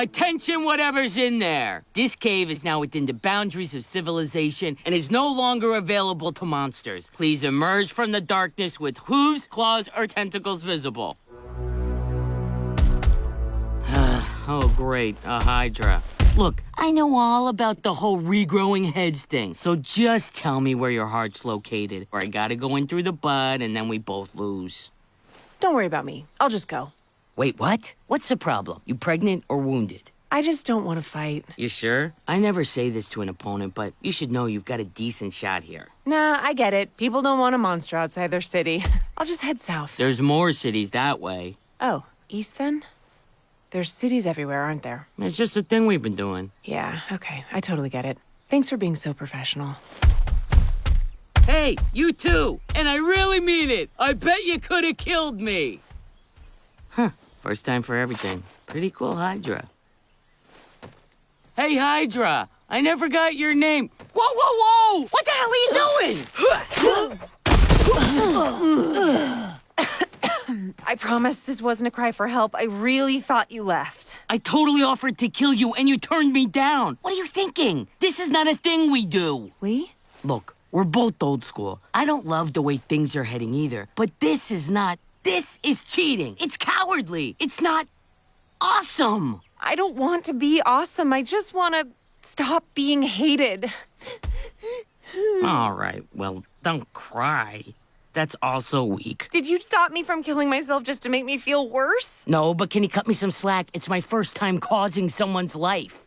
Attention, whatever's in there. This cave is now within the boundaries of civilization and is no longer available to monsters. Please emerge from the darkness with hooves, claws, or tentacles visible. Oh, great, a Hydra. Look, I know all about the whole regrowing heads thing, so just tell me where your heart's located, or I gotta go in through the butt and then we both lose. Don't worry about me. I'll just go. Wait, what? What's the problem? You pregnant or wounded? I just don't want to fight. You sure? I never say this to an opponent, but you should know you've got a decent shot here. Nah, I get it. People don't want a monster outside their city. I'll just head south. There's more cities that way. Oh, east then? There's cities everywhere, aren't there? It's just a thing we've been doing. Yeah, okay. I totally get it. Thanks for being so professional. Hey, you too! And I really mean it! I bet you could have killed me! Huh. First time for everything. Pretty cool Hydra. Hey, Hydra! I never got your name. Whoa, whoa, whoa! What the hell are you doing? I promise this wasn't a cry for help. I really thought you left. I totally offered to kill you and you turned me down. What are you thinking? This is not a thing we do. We? Look, we're both old school. I don't love the way things are heading either. But this is not. This is cheating. It's cowardly. It's not awesome. I don't want to be awesome. I just want to stop being hated. All right, well, don't cry. That's also weak. Did you stop me from killing myself just to make me feel worse? No, but can you cut me some slack? It's my first time causing someone's life.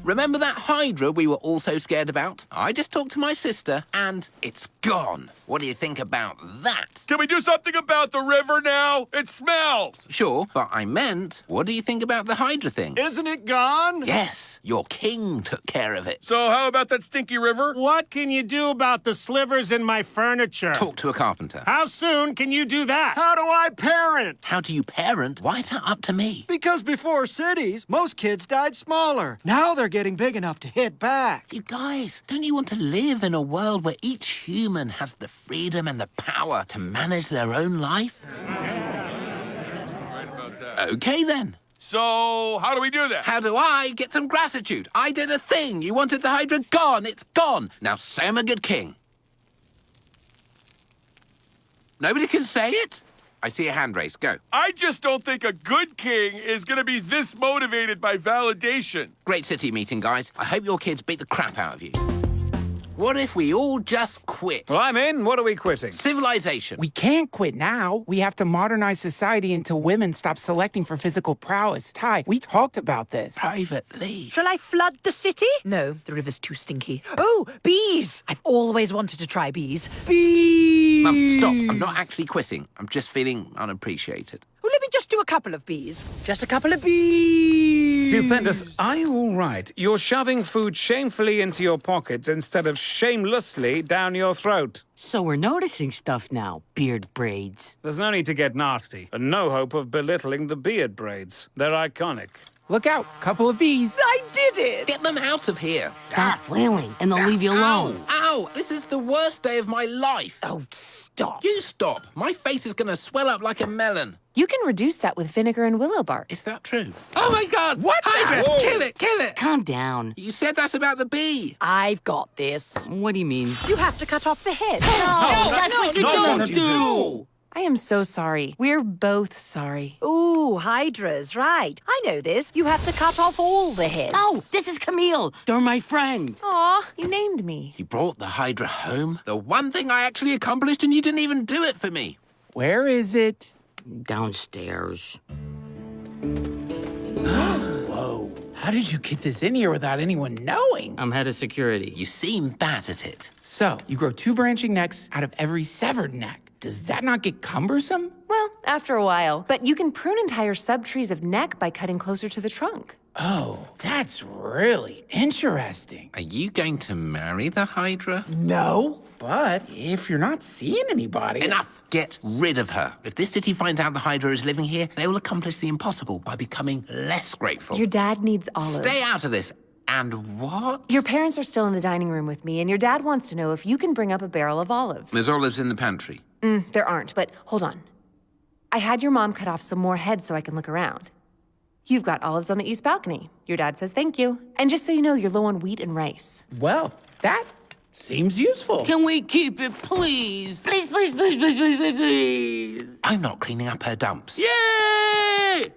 Remember that Hydra we were all so scared about? I just talked to my sister, and it's gone. What do you think about that? Can we do something about the river now? It smells! Sure, but I meant, what do you think about the Hydra thing? Isn't it gone? Yes, your king took care of it. So how about that stinky river? What can you do about the slivers in my furniture? Talk to a carpenter. How soon can you do that? How do I parent? How do you parent? Why is that up to me? Because before cities, most kids died smaller. Now they're getting big enough to hit back. You guys, don't you want to live in a world where each human has the freedom and the power to manage their own life? Okay, then. So, how do we do that? How do I get some gratitude? I did a thing. You wanted the Hydra gone. It's gone. Now say I'm a good king. Nobody can say it? I see a hand raise. Go. I just don't think a good king is going to be this motivated by validation. Great city meeting, guys. I hope your kids beat the crap out of you. What if we all just quit? Well, I'm in. What are we quitting? Civilization. We can't quit now. We have to modernize society until women stop selecting for physical prowess. Ty, we talked about this. Privately. Shall I flood the city? No, the river's too stinky. Oh, bees! I've always wanted to try bees. Bees! Mum, stop. I'm not actually quitting. I'm just feeling unappreciated. Well, let me just do a couple of bees. Just a couple of bees! Stupendous. Are you all right? You're shoving food shamefully into your pockets instead of shamelessly down your throat. So we're noticing stuff now. Beard braids. There's no need to get nasty, and no hope of belittling the beard braids. They're iconic. Look out, couple of bees. I did it! Get them out of here. Stop flailing, and they'll leave you alone. Ow! This is the worst day of my life. Oh, stop. You stop. My face is going to swell up like a melon. You can reduce that with vinegar and willow bark. Is that true? Oh, my God! What? Hydra! Whoa. Kill it! Kill it! Calm down. You said that about the bee. I've got this. What do you mean? You have to cut off the head. No, that's what you don't do! I am so sorry. We're both sorry. Ooh, hydras, right. I know this. You have to cut off all the heads. No, this is Camille. They're my friend. Aw, you named me. You brought the Hydra home? The one thing I actually accomplished, and you didn't even do it for me. Where is it? Downstairs. Whoa. How did you get this in here without anyone knowing? I'm head of security. You seem bad at it. So, you grow 2 branching necks out of every severed neck. Does that not get cumbersome? Well, after a while. But you can prune entire subtrees of neck by cutting closer to the trunk. Oh, that's really interesting. Are you going to marry the Hydra? No, but if you're not seeing anybody... Enough! Get rid of her. If this city finds out the Hydra is living here, they will accomplish the impossible by becoming less grateful. Your dad needs olives. Stay out of this. And what? Your parents are still in the dining room with me, and your dad wants to know if you can bring up a barrel of olives. There's olives in the pantry. There aren't, but hold on. I had your mom cut off some more heads so I can look around. You've got olives on the east balcony. Your dad says thank you. And just so you know, you're low on wheat and rice. Well, that seems useful. Can we keep it, please? Please, please, please, please, please, please, please. I'm not cleaning up her dumps. Yay!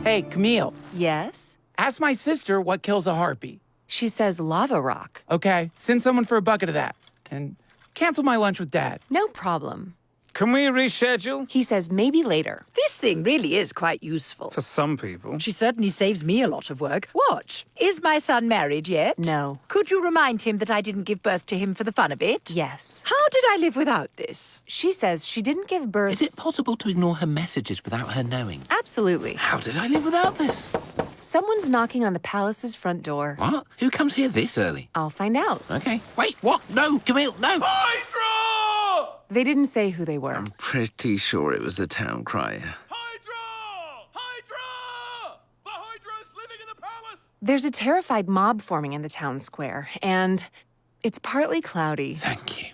Hey, Camille, Yes? ask my sister what kills a harpy. She says lava rock. Okay, send someone for a bucket of that. And cancel my lunch with Dad. No problem. Can we reschedule? He says maybe later. This thing really is quite useful. For some people. She certainly saves me a lot of work. Watch. Is my son married yet? No. Could you remind him that I didn't give birth to him for the fun of it? Yes. How did I live without this? She says she didn't give birth. Is it possible to ignore her messages without her knowing? Absolutely. How did I live without this? Someone's knocking on the palace's front door. What? Who comes here this early? I'll find out. Okay. Wait, what? No, Camille, no! Hydra! They didn't say who they were. I'm pretty sure it was the town crier. Hydra! Hydra! The Hydra's living in the palace! There's a terrified mob forming in the town square, and it's partly cloudy. Thank you.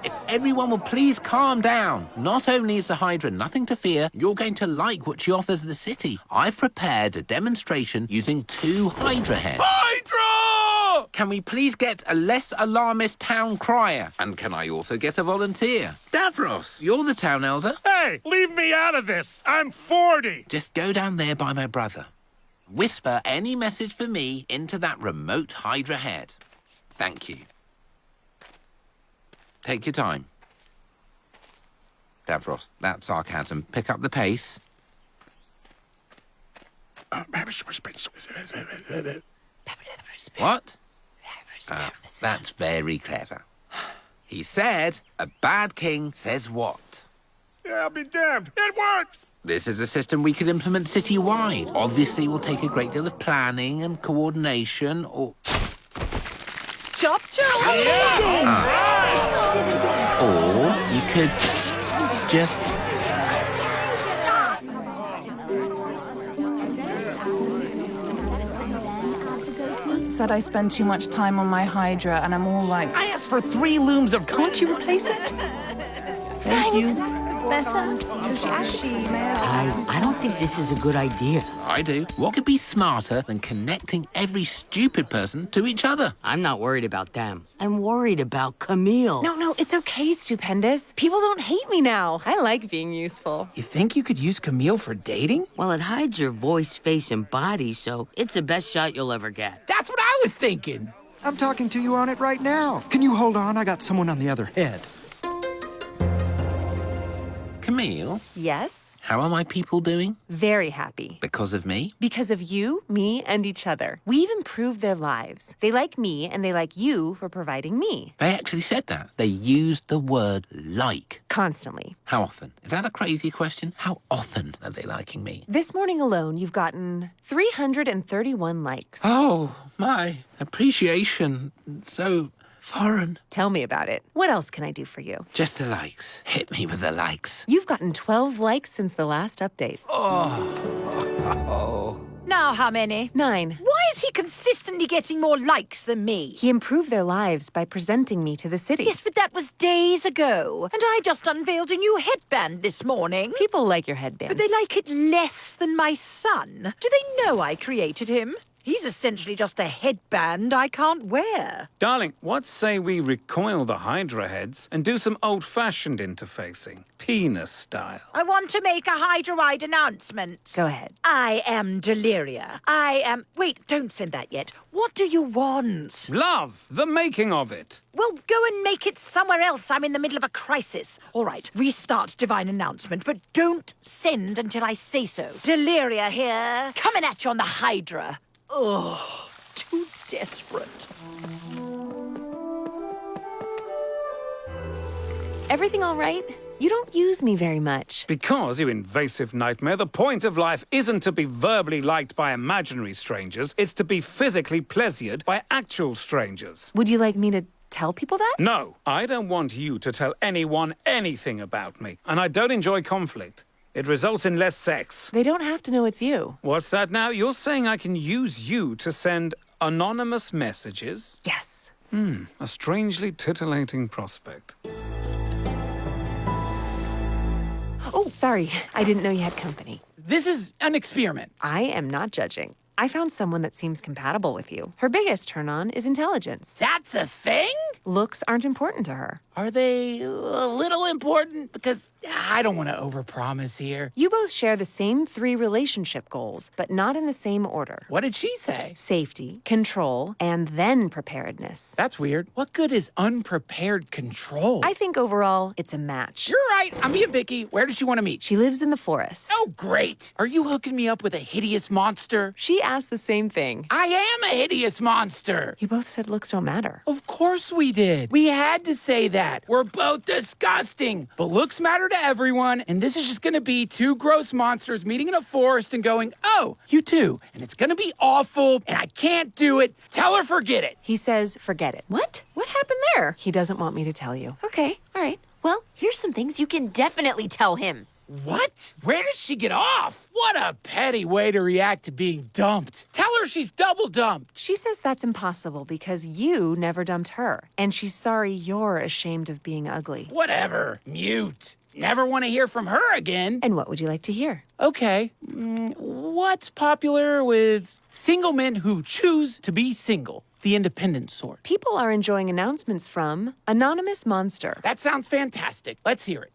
If everyone will please calm down. Not only is the Hydra nothing to fear, you're going to like what she offers the city. I've prepared a demonstration using 2 Hydra heads. Hydra! Can we please get a less alarmist town crier? And can I also get a volunteer? Davros, you're the town elder. Hey, leave me out of this. I'm 40. Just go down there by my brother. Whisper any message for me into that remote Hydra head. Thank you. Take your time. Davros, that's sarcasm. Pick up the pace. What? That's very clever. He said, a bad king says what? Yeah, I'll be damned. It works. This is a system we could implement city-wide. Obviously, it will take a great deal of planning and coordination, or... Chop chop! Or you could just... Said I spend too much time on my Hydra, and I'm all like, I asked for 3 looms of... can't you replace it? Thank you. Better. I don't think this is a good idea. I do. What could be smarter than connecting every stupid person to each other? I'm not worried about them. I'm worried about Camille. No, it's okay, Stupendous. People don't hate me now. I like being useful. You think you could use Camille for dating? Well, it hides your voice, face, and body, so it's the best shot you'll ever get. That's what I was thinking. I'm talking to you on it right now. Can you hold on? I got someone on the other head. Camille, Yes? how are my people doing? Very happy. Because of me? Because of you, me, and each other. We've improved their lives. They like me, and they like you for providing me. They actually said that. They used the word like. Constantly. How often? Is that a crazy question? How often are they liking me? This morning alone, you've gotten 331 likes. Oh, my appreciation. So foreign. Tell me about it. What else can I do for you? Just the likes. Hit me with the likes. You've gotten 12 likes since the last update. Now how many? 9. Why is he consistently getting more likes than me? He improved their lives by presenting me to the city. Yes, but that was days ago. And I just unveiled a new headband this morning. People like your headband. But they like it less than my son. Do they know I created him? He's essentially just a headband I can't wear. Darling, what say we recoil the Hydra heads and do some old-fashioned interfacing, penis style? I want to make a Hydra-wide announcement. Go ahead. I am Deliria. I am... Wait, don't send that yet. What do you want? Love, the making of it. Well, go and make it somewhere else. I'm in the middle of a crisis. All right, restart divine announcement, but don't send until I say so. Deliria here, coming at you on the Hydra. Ugh, too desperate. Everything all right? You don't use me very much. Because, you invasive nightmare, the point of life isn't to be verbally liked by imaginary strangers, it's to be physically pleasured by actual strangers. Would you like me to tell people that? No, I don't want you to tell anyone anything about me. And I don't enjoy conflict. It results in less sex. They don't have to know it's you. What's that now? You're saying I can use you to send anonymous messages? Yes. A strangely titillating prospect. Oh, sorry. I didn't know you had company. This is an experiment. I am not judging. I found someone that seems compatible with you. Her biggest turn-on is intelligence. That's a thing? Looks aren't important to her. Are they a little important? Because I don't want to overpromise here. You both share the same 3 relationship goals, but not in the same order. What did she say? Safety, control, and then preparedness. That's weird. What good is unprepared control? I think overall, it's a match. You're right. I'm being picky. Where does she want to meet? She lives in the forest. Oh, great. Are you hooking me up with a hideous monster? She asked the same thing. I am a hideous monster. You both said looks don't matter. Of course we did. We had to say that. We're both disgusting. But looks matter to everyone, and this is just gonna be 2 gross monsters meeting in a forest and going, oh, you too. And it's gonna be awful, and I can't do it. Tell her forget it. He says forget it. What? What happened there? He doesn't want me to tell you. Okay, all right. Well, here's some things you can definitely tell him. What? Where does she get off? What a petty way to react to being dumped. Tell her she's double dumped. She says that's impossible because you never dumped her. And she's sorry you're ashamed of being ugly. Whatever. Mute. Never want to hear from her again. And what would you like to hear? Okay. What's popular with single men who choose to be single? The independent sort. People are enjoying announcements from Anonymous Monster. That sounds fantastic. Let's hear it.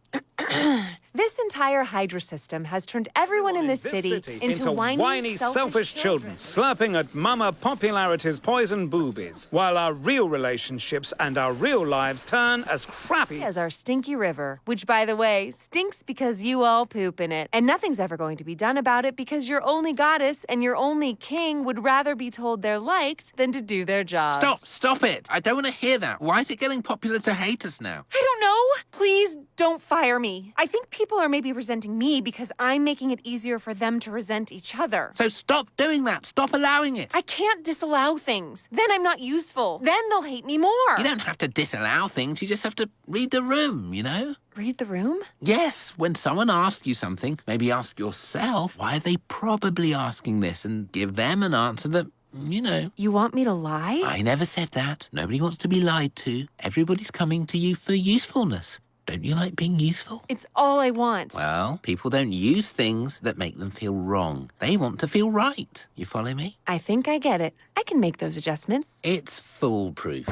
This entire Hydra system has turned everyone in this city into whiny, selfish children, slapping at Mama Popularity's poison boobies, while our real relationships and our real lives turn as crappy as our stinky river, which, by the way, stinks because you all poop in it. And nothing's ever going to be done about it because your only goddess and your only king would rather be told they're liked than to do their jobs. Stop it. I don't want to hear that. Why is it getting popular to hate us now? I don't know. Please don't fire me. I think people are maybe resenting me because I'm making it easier for them to resent each other. So stop doing that. Stop allowing it. I can't disallow things. Then I'm not useful. Then they'll hate me more. You don't have to disallow things. You just have to read the room, you know? Read the room? Yes, when someone asks you something, maybe ask yourself, why are they probably asking this? And give them an answer that, you know. You want me to lie? I never said that. Nobody wants to be lied to. Everybody's coming to you for usefulness. Don't you like being useful? It's all I want. Well, people don't use things that make them feel wrong. They want to feel right. You follow me? I think I get it. I can make those adjustments. It's foolproof.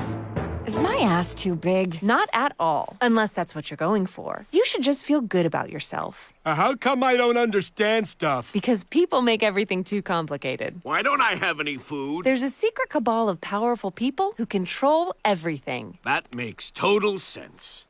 Is my ass too big? Not at all. Unless that's what you're going for. You should just feel good about yourself. How come I don't understand stuff? Because people make everything too complicated. Why don't I have any food? There's a secret cabal of powerful people who control everything. That makes total sense.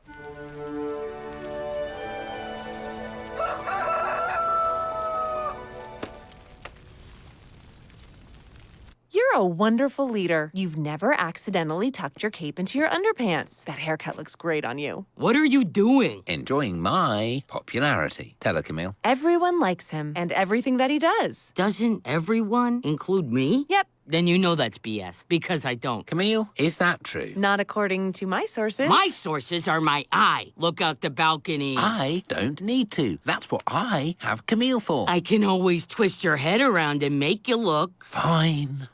You're a wonderful leader. You've never accidentally tucked your cape into your underpants. That haircut looks great on you. What are you doing? Enjoying my popularity. Tell her, Camille. Everyone likes him and everything that he does. Doesn't everyone include me? Yep. Then you know that's BS, because I don't. Camille, is that true? Not according to my sources. My sources are my eye. Look out the balcony. I don't need to. That's what I have Camille for. I can always twist your head around and make you look. Fine.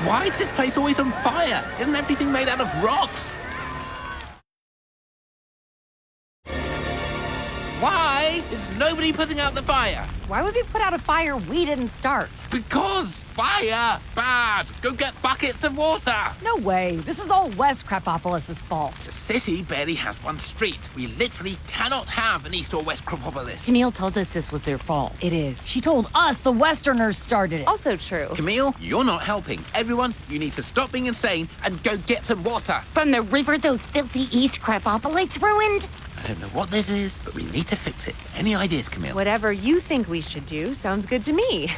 Why is this place always on fire? Isn't everything made out of rocks? Why is nobody putting out the fire? Why would we put out a fire we didn't start? Because fire! Bad! Go get buckets of water! No way. This is all West Crapopolis' fault. The city barely has one street. We literally cannot have an East or West Crapopolis. Camille told us this was their fault. It is. She told us the Westerners started it. Also true. Camille, you're not helping. Everyone, you need to stop being insane and go get some water. From the river those filthy East Crapopolites ruined? I don't know what this is, but we need to fix it. Any ideas, Camille? Whatever you think we should do sounds good to me.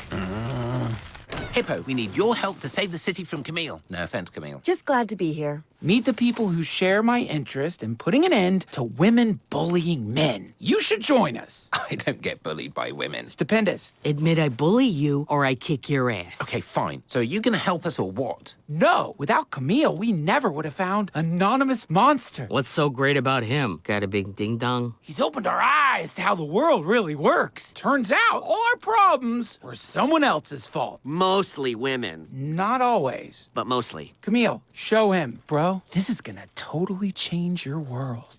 Hippo, we need your help to save the city from Camille. No offense, Camille. Just glad to be here. Meet the people who share my interest in putting an end to women bullying men. You should join us. I don't get bullied by women. Stupendous. Admit I bully you, or I kick your ass. Okay, fine. So are you going to help us or what? No, without Camille, we never would have found Anonymous Monster. What's so great about him? Got a big ding-dong? He's opened our eyes to how the world really works. Turns out all our problems were someone else's fault. Mostly women, Not always. but mostly. Camille, show him, bro. This is gonna totally change your world.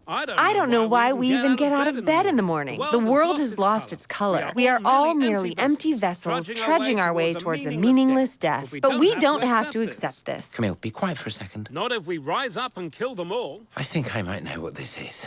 I don't know why we even get out of bed in the morning. The world has lost its color. We are all merely empty vessels trudging our way towards a meaningless death. But we don't have to accept this. Camille, be quiet for a second. Not if we rise up and kill them all. I think I might know what this is.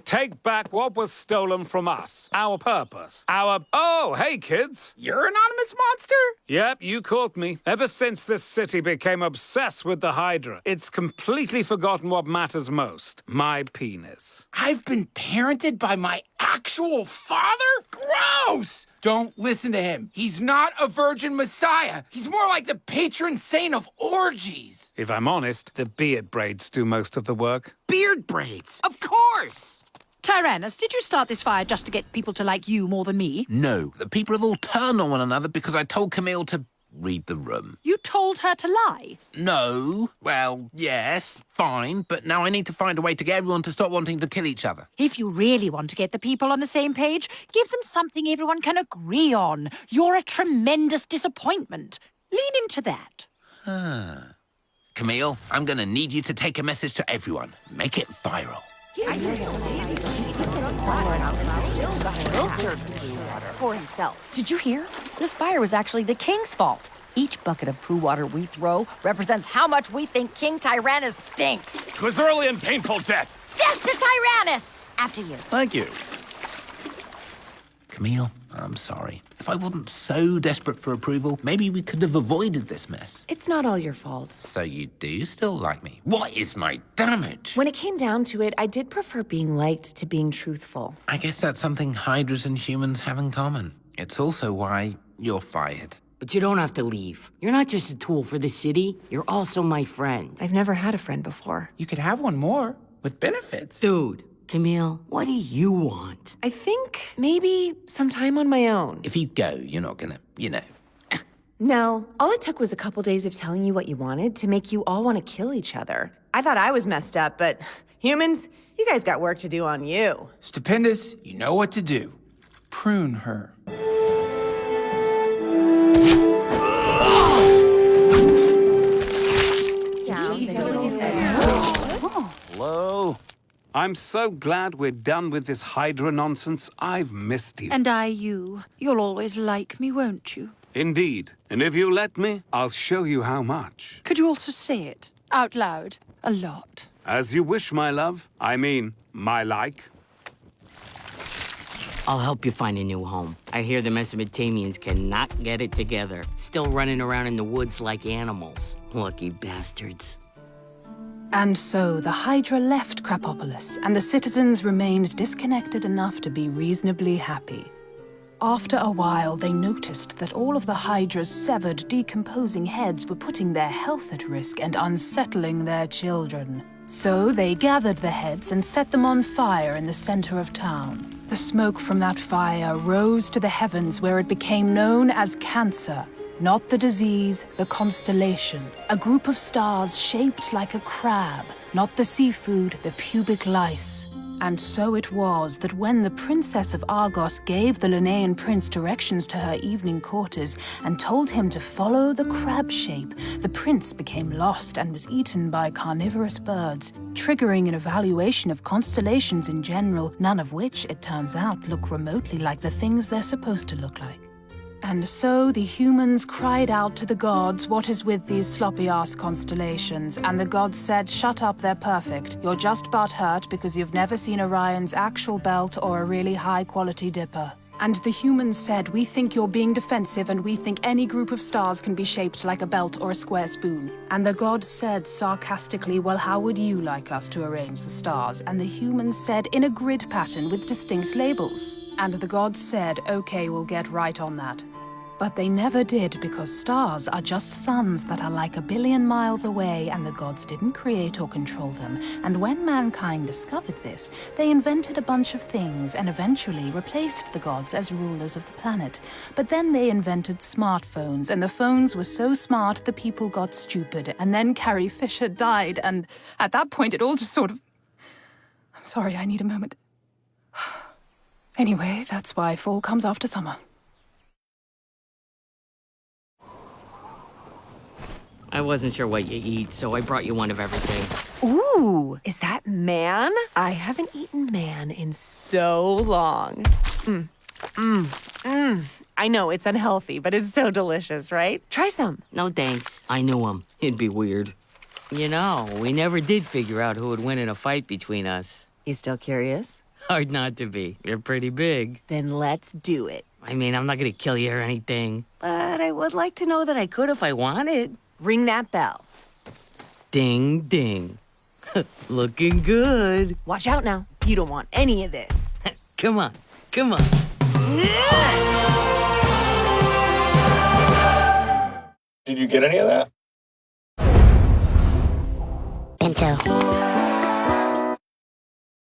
Take back what was stolen from us. Our purpose. Oh, hey, kids. You're Anonymous Monster? Yep, you caught me. Ever since this city became obsessed with the Hydra, it's completely forgotten what matters most. My penis. I've been parented by my actual father? Gross! Don't listen to him. He's not a virgin messiah. He's more like the patron saint of orgies. If I'm honest, the beard braids do most of the work. Beard braids, of course! Tyrannus, did you start this fire just to get people to like you more than me? No, the people have all turned on one another because I told Camille to read the room. You told her to lie. No. Well, yes, fine, but now I need to find a way to get everyone to stop wanting to kill each other. If you really want to get the people on the same page, give them something everyone can agree on. You're a tremendous disappointment. Lean into that. Camille, I'm going to need you to take a message to everyone. Make it viral. For himself. Did you hear? This fire was actually the king's fault. Each bucket of poo water we throw represents how much we think King Tyrannus stinks. 'Twas early and painful death. Death to Tyrannus! After you. Thank you. Camille, I'm sorry. If I wasn't so desperate for approval, maybe we could have avoided this mess. It's not all your fault. So you do still like me? What is my damage? When it came down to it, I did prefer being liked to being truthful. I guess that's something Hydras and humans have in common. It's also why you're fired. But you don't have to leave. You're not just a tool for the city, you're also my friend. I've never had a friend before. You could have one more with benefits. Dude, Camille, what do you want? I think maybe some time on my own. If you go, you're not gonna, No, all it took was a couple days of telling you what you wanted to make you all want to kill each other. I thought I was messed up, but humans, you guys got work to do on you. Stupendous, you know what to do. Prune her. Hello. I'm so glad we're done with this Hydra nonsense. I've missed you. And I you. You'll always like me, won't you? Indeed. And if you let me, I'll show you how much. Could you also say it out loud a lot? As you wish, my love. I mean, my like. I'll help you find a new home. I hear the Mesopotamians cannot get it together. Still running around in the woods like animals. Lucky bastards. And so the Hydra left Crapopolis, and the citizens remained disconnected enough to be reasonably happy. After a while, they noticed that all of the Hydra's severed, decomposing heads were putting their health at risk and unsettling their children. So they gathered the heads and set them on fire in the center of town. The smoke from that fire rose to the heavens where it became known as Cancer. Not the disease, the constellation. A group of stars shaped like a crab. Not the seafood, the pubic lice. And so it was that when the Princess of Argos gave the Linnaean prince directions to her evening quarters and told him to follow the crab shape, the prince became lost and was eaten by carnivorous birds, triggering an evaluation of constellations in general, none of which, it turns out, look remotely like the things they're supposed to look like. And so the humans cried out to the gods, "What is with these sloppy-ass constellations?" And the gods said, "Shut up, they're perfect. You're just butthurt because you've never seen Orion's actual belt or a really high-quality dipper." And the humans said, "We think you're being defensive and we think any group of stars can be shaped like a belt or a square spoon." And the gods said sarcastically, "Well, how would you like us to arrange the stars?" And the humans said, "In a grid pattern with distinct labels." And the gods said, "Okay, we'll get right on that." But they never did because stars are just suns that are like 1 billion miles away and the gods didn't create or control them. And when mankind discovered this, they invented a bunch of things and eventually replaced the gods as rulers of the planet. But then they invented smartphones, and the phones were so smart the people got stupid. And then Carrie Fisher died, and at that point it all just sort of... I'm sorry, I need a moment. Anyway, that's why fall comes after summer. I wasn't sure what you eat, so I brought you one of everything. Ooh, is that man? I haven't eaten man in so long. I know it's unhealthy, but it's so delicious, right? Try some. No thanks. I knew him. It'd be weird. You know, we never did figure out who would win in a fight between us. You still curious? Hard not to be. You're pretty big. Then let's do it. I mean, I'm not gonna kill you or anything, but I would like to know that I could if I wanted. Ring that bell. Ding, ding. Looking good. Watch out now. You don't want any of this. Come on, come on. Did you get any of that? Pinto.